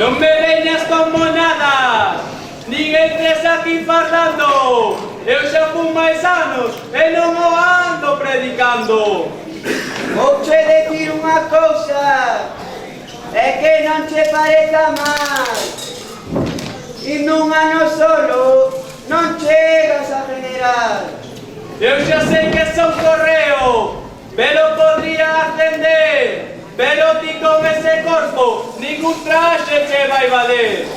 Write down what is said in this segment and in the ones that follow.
Non me veñas con monadas, nin entres aquí parlando. Eu xa fun máis anos e non o ando predicando. Vouche decir unha cousa, é que non che pareza mal. E nun ano solo non chegas a general. Eu xa sei que son correo, pero podría ascender. Pero ti con ese corpo, ningún traxe che vai valer.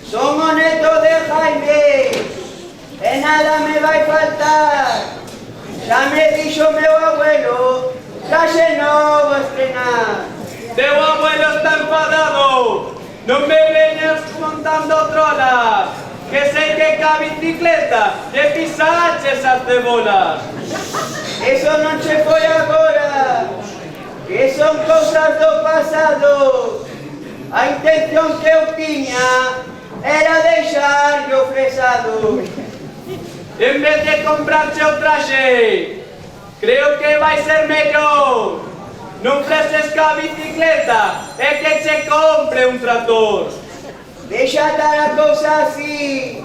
Son o neto de Jaime, e nada me vai faltar. Xa me dixo meu abuelo, traxe novo a estrenar. Teu abuelo está enfadado, non me veñas montando trolas, que sei que ca bicicleta lle pisaches as cebolas. Eso non che foi agora, que son cousas do pasado. A intención que eu tiña era deixarlle o fresado. En vez de comprarche o traxe, creo que vai ser mellor. Non freses ca bicicleta e que che compre un tractor. Deixa dar a cousa así,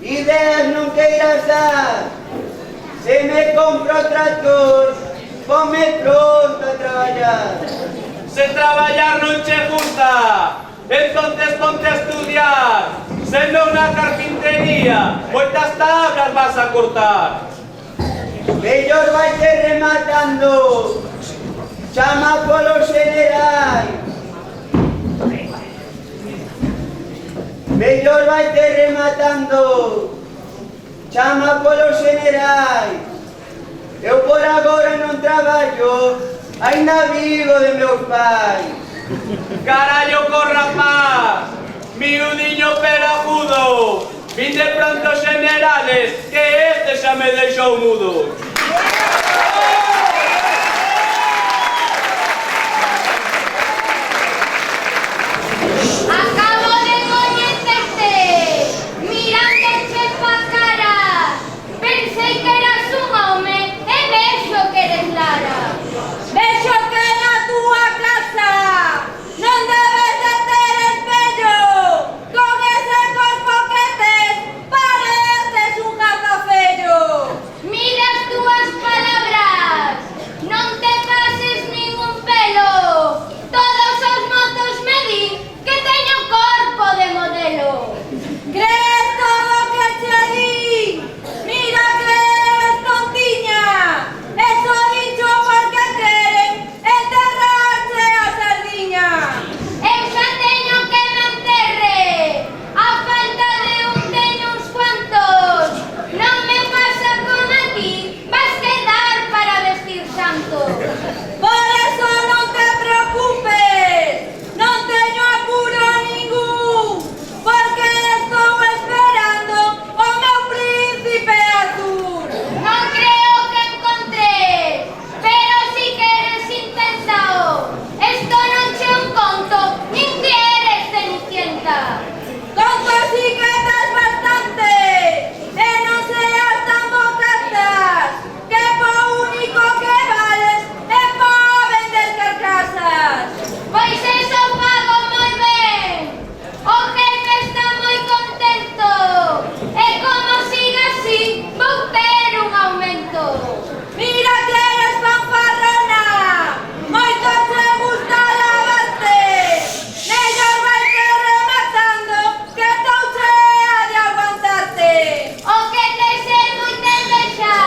ideas non queiras dar. Se me compro o tractor, ponme pronto a traballar. Se traballar non che gusta, entonces ponte a estudiar. Se non na carpintería, moitas tablas vas a cortar. Mellor vai te rematando, chama polo xeneral. Mellor vai te rematando, chama polo xeneral. Eu por agora non traballo, ainda vivo de meus pais. Carallo con rapaz, miudiño pelagudo, vin de pronto generales, que este xa me deixou mudo. Acabo de coñecerte, mirándoche pa cara. Pensei que eras un home e vexo que eres Lara. Vexo que na túa casa non debes de ter espello. Con ese corpo que tes pareces un gazafello. Mira as túas palabras, non te pases ningún pelo. Todos os motos me din que teño corpo de modelo. Crees todo o que che di? Mira que eres tontiña. Eso dicho porque queren enterrarse a sardiña. Eu xa teño que me enterre. A falta de un teño uns cuantos. Non me pasa como a ti, vas quedar para vestir santo. Por eso non te preocupes, non teño apuro ningún, porque estou esperando o meu príncipe azul. Non creo que encontres, pero si que eres intensao. Esto non che un conto, nin ti eres cenicienta. Conto si que tes bastante, e non seas tan bocatas, que po único que vales é pa vender carcasas. Pois eso pago moi ben, o jefe está moi contento, e como siga así, vou ter un aumento. Mira que eres fanfarrona, moito te gusta lavarte, mellor vai te rematando, que touche a de aguantarte. O que tes é moita envexa,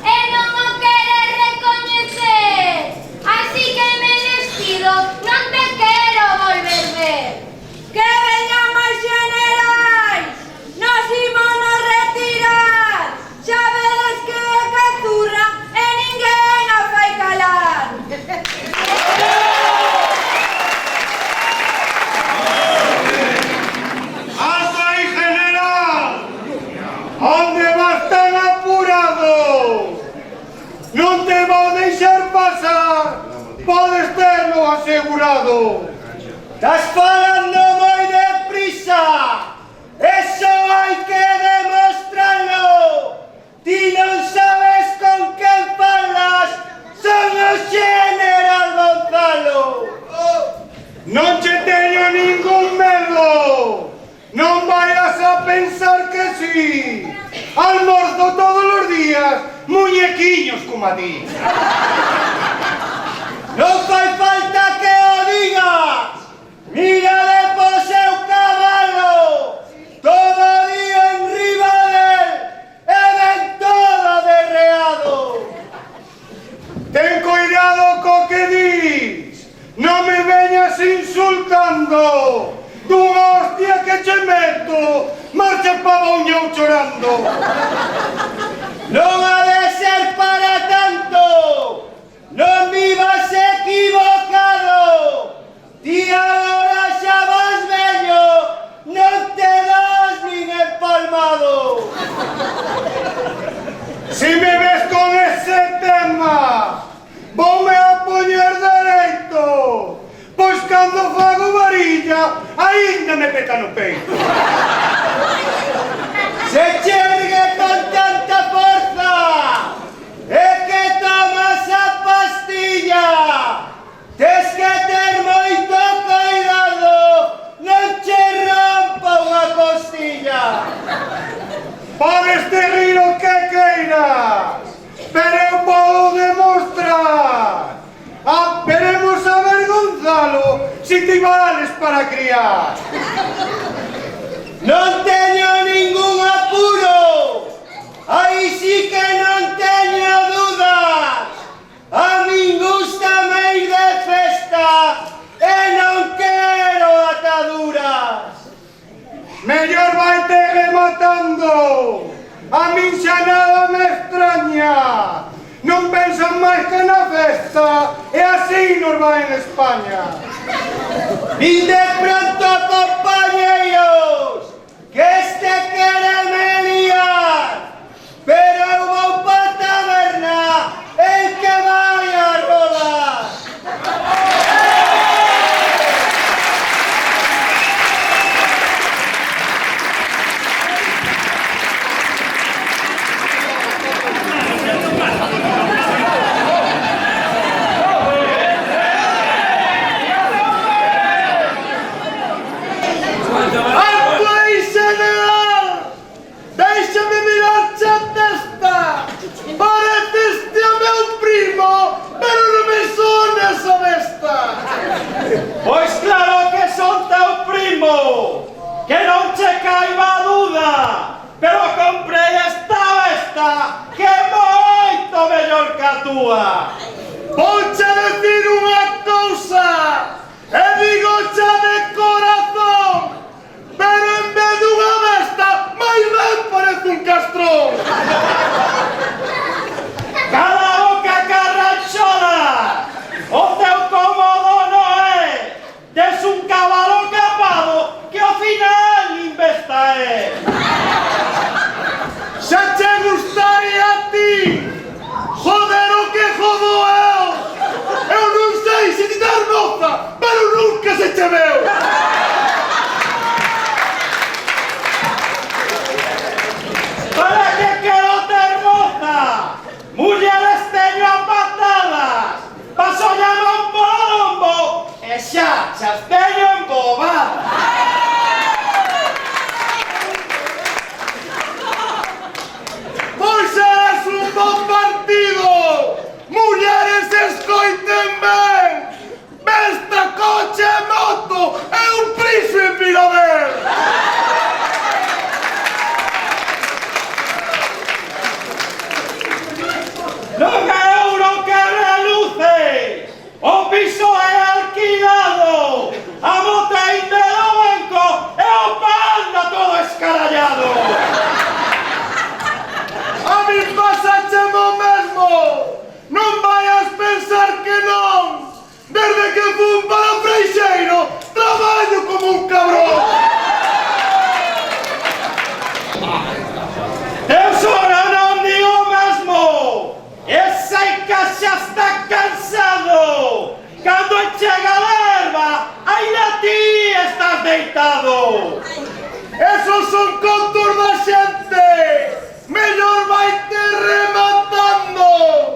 e non o queres recoñecer, así que me despido, non te quero volver ver. Que veñan máis generais, nos ímonos retirar, xa vedes que é captura e ninguén a fai calar. ¡Alto ahí, general! ¿Dónde vas tan apurado? Non te vou deixar pasar, podes terlo asegurado. Estás falando moi deprisa, eso hai que demostrarlo. Ti non sabes con quen falas, son o general Gonzalo. Non che teño ningún tiños como a ti. Non fai falta que o digas. Mírale po seu cabalo. Todo o día enriba del e ven todo derreado. Ten cuidado co que dis. Non me veñas insultando. Dunha hostia que che meto, marcha pa Bouñou chorando. Non ha de ser para tanto. Non vivas equivocado. Ti agora xa vas vello, non te das nin empalmado. Si me ves con ese tema, voume a poñer dereito. Pois cando fago varilla, aínda me peta no peito. Se che ergue con tanta forza, é que tomas a pastilla. Tes que ter moito cuidado, non che rompa unha costilla. Podes te rir o que queiras, pero eu podo demostrar. Veremos avergonzalo si ti vales para criar. Non teño ningún apuro, aí sí que non teño dudas. A min gústame ir de festa e non quero ataduras. Mellor vaite rematando. A min xa nada me extraña. Non pensan máis que na festa e así nos vai en España. Vinde pronto, compañeros, que este quere me liar, pero eu vou pa taberna, el que vai a rodar. Pois claro que son teu primo, que non che caiba duda, pero comprei esta besta que é moito mellor que a túa. Vouche decir unha cousa, e digo xa de corazón, pero en vez dunha besta, máis ben parece un castrón. Cala a boca, carranchola, o teu cómodo non é, tes un cabalo capado que ao final nin besta é. Xa che gustaría a ti, joder o que jodo eu. Eu non sei se ti das moza, pero nunca se che veu. Para que quero ter moza? Mulleres teño a patadas, paso llamo un bombo e xa as teño embobadas. Pois eres un bon partido. Mulleres escoiten ben. Besta, coche e moto é un priso en Vilaver. Non é euro que reluce, o piso é alquilado, a boteinde do banco e o panda todo escarallado. A min pasache mo mesmo. Non vayas pensar que non. Desde que fun para Freixeiro, traballo como un cabrón. Eu sora non digo mesmo, ese que xa está cansado. Cando chega a erva, ainda ti estás deitado. Esos son contos da xente. Mellor vaite rematando.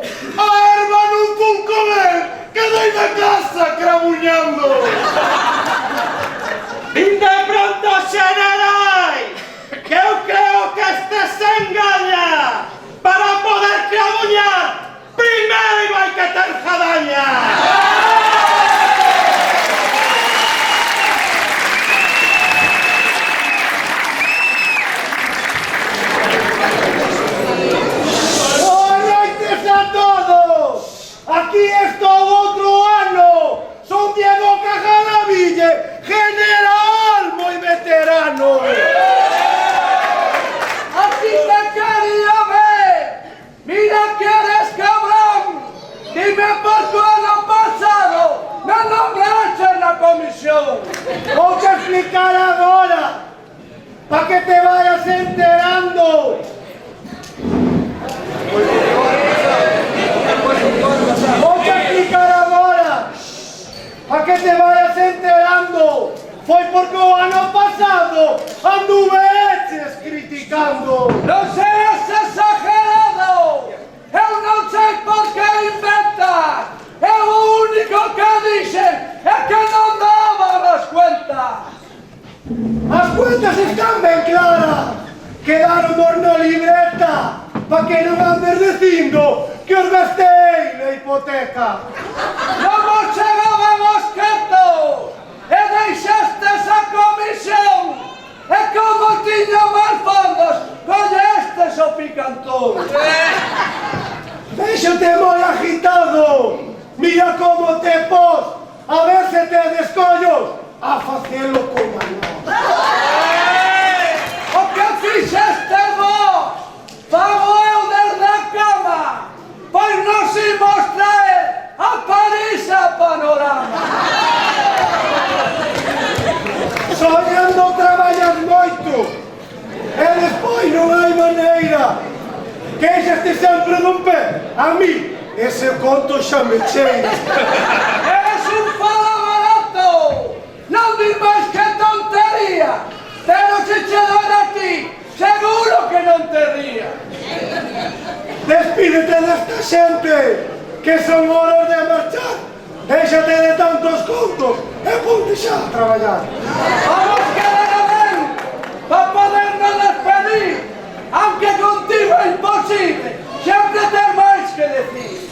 anduveches criticando. Non seas exagerado! Eu non sei por que inventas! Eu o único que dixen é que non daban as cuentas! As cuentas están ben claras. Quedaron na libreta pa que non andes dicindo que os gastei na hipoteca. Non vos chegaban os cartos! E deixastes a comisión! E como tiña máis fondos, collestes o picantón! Véxote moi agitado. Mira como te pos. A ver se te descollos a facelo con maná. O que fixeste vos, fago eu desde a cama, pois nos imos traer a París a panorama. Soñando traballas moito. E despois non hai maneira. Queixaste sempre dun pé. A mí, ese conto xa me cheira. Eres un fala barato, non dis máis que tontería, pero se che doera a ti, seguro que non te ría. Despídete desta xente, que son horas de marchar. Déxate de tantos contos e ponte xa a traballar. Vamos quedar ben, pa podernos despedir, aunque contigo é imposible, sempre ten máis que decir.